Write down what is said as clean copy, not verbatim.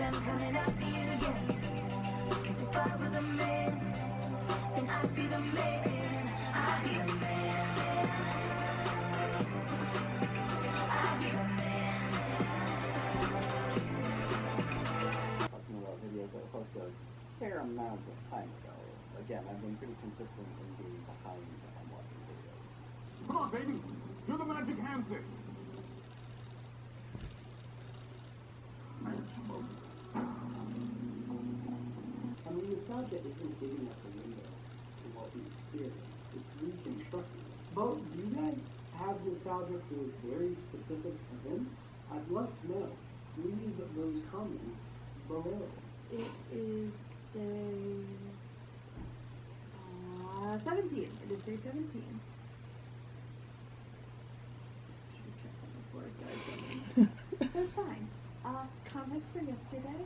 I'm coming after you, yeah. 'Cause if I was a man, then I'd be the man. I'd be the man. I'd be the man. Talking about videos that were posted a fair amount of time ago. Again, I've been pretty consistent in being behind when I'm watching videos. Come on, baby. Do the magic handshake. I mean, nostalgia isn't giving us a window to what we experience. It's reconstructing it. But do you guys have nostalgia for very specific events? I'd love to know. Leave those comments below. It is day 17. It is day 17. Should have checked that before I started filming. That's fine. Context for yesterday.